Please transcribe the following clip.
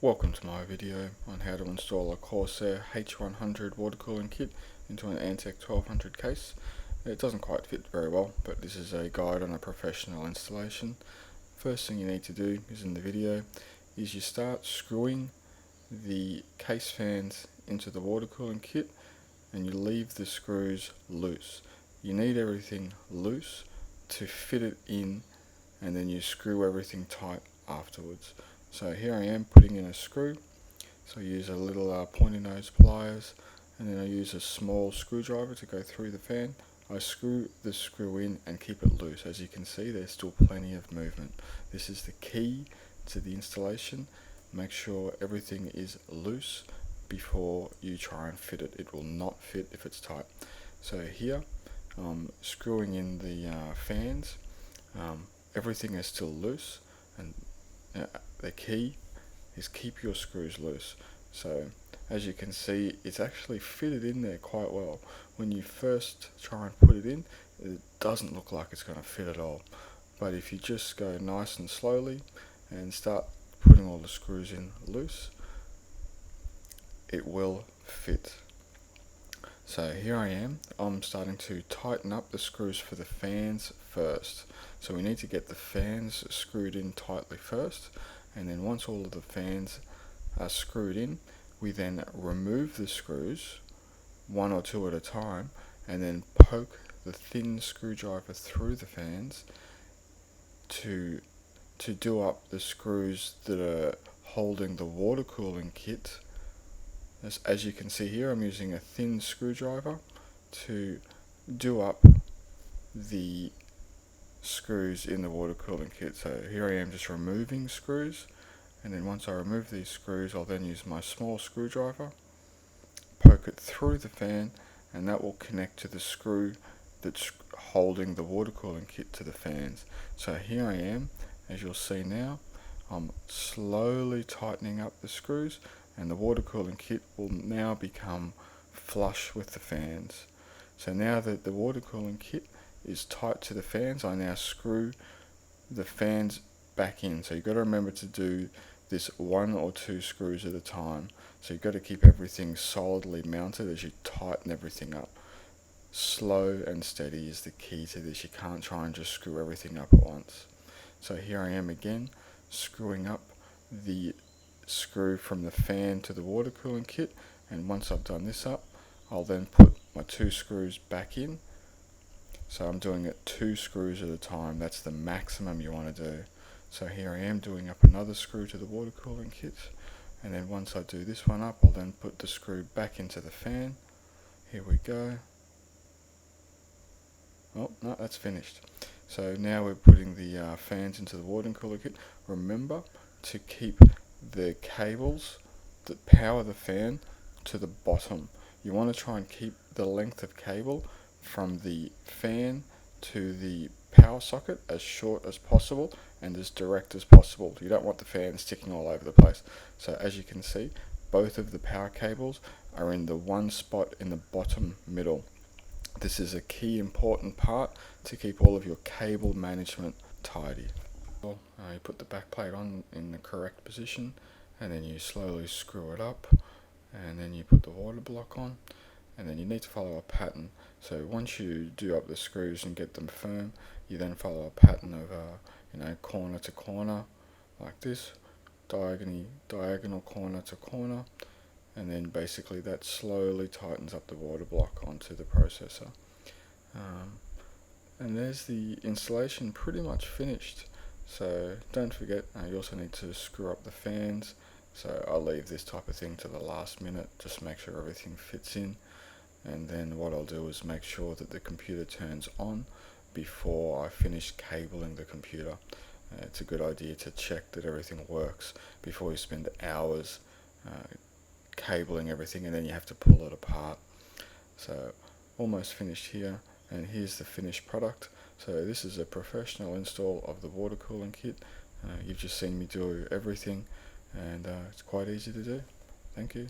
Welcome to my video on how to install a Corsair H100 water cooling kit into an Antec 1200 case. It doesn't quite fit very well, but this is a guide on a professional installation. First thing you need to do is in the video is you start screwing the case fans into the water cooling kit and you leave the screws loose. You need everything loose to fit it in, and then you screw everything tight afterwards. So here I am putting in a screw. So I use a little pointy nose pliers, and then I use a small screwdriver to go through the fan. I screw the screw in and keep it loose. As you can see, there's still plenty of movement. This is the key to the installation. Make sure everything is loose before you try and fit it. It will not fit if it's tight. So here, screwing in the fans, everything is still loose, and the key is keep your screws loose. So as you can see, it's actually fitted in there quite well. When you first try and put it in, it doesn't look like it's going to fit at all. But if you just go nice and slowly and start putting all the screws in loose, it will fit. So here I am, I'm starting to tighten up the screws for the fans first. So we need to get the fans screwed in tightly first, and then once all of the fans are screwed in, we then remove the screws, one or two at a time, and then poke the thin screwdriver through the fans to do up the screws that are holding the water cooling kit. As you can see here, I'm using a thin screwdriver to do up the screws in the water cooling kit. So here I am just removing screws, and then once I remove these screws, I'll then use my small screwdriver, poke it through the fan, and that will connect to the screw that's holding the water cooling kit to the fans. So here I am, as you'll see now, I'm slowly tightening up the screws, and the water cooling kit will now become flush with the fans. So now that the water cooling kit is tight to the fans, I now screw the fans back in. So you've got to remember to do this one or two screws at a time. So you've got to keep everything solidly mounted as you tighten everything up. Slow and steady is the key to this. You can't try and just screw everything up at once. So here I am again, screwing up the screw from the fan to the water cooling kit, and once I've done this up, I'll then put my two screws back in. So I'm doing it 2 screws at a time. That's the maximum you want to do. So here I am doing up another screw to the water cooling kit, and then once I do this one up, I'll then put the screw back into the fan. Here we go. Oh no, that's finished. So now we're putting the fans into the water cooling kit. Remember to keep the cables that power the fan to the bottom. You want to try and keep the length of cable from the fan to the power socket as short as possible and as direct as possible. You don't want the fan sticking all over the place. So as you can see, both of the power cables are in the one spot in the bottom middle. This is a key important part to keep all of your cable management tidy. You put the back plate on in the correct position, and then you slowly screw it up, and then you put the water block on, and then you need to follow a pattern. So once you do up the screws and get them firm, you then follow a pattern of corner to corner like this, diagonal corner to corner, and then basically that slowly tightens up the water block onto the processor. And there's the installation pretty much finished. So don't forget, you also need to screw up the fans. So I'll leave this type of thing to the last minute, just make sure everything fits in. And then what I'll do is make sure that the computer turns on before I finish cabling the computer. It's a good idea to check that everything works before you spend hours cabling everything and then you have to pull it apart. So almost finished here, and here's the finished product. So this is a professional install of the water cooling kit. You've just seen me do everything, and it's quite easy to do. Thank you.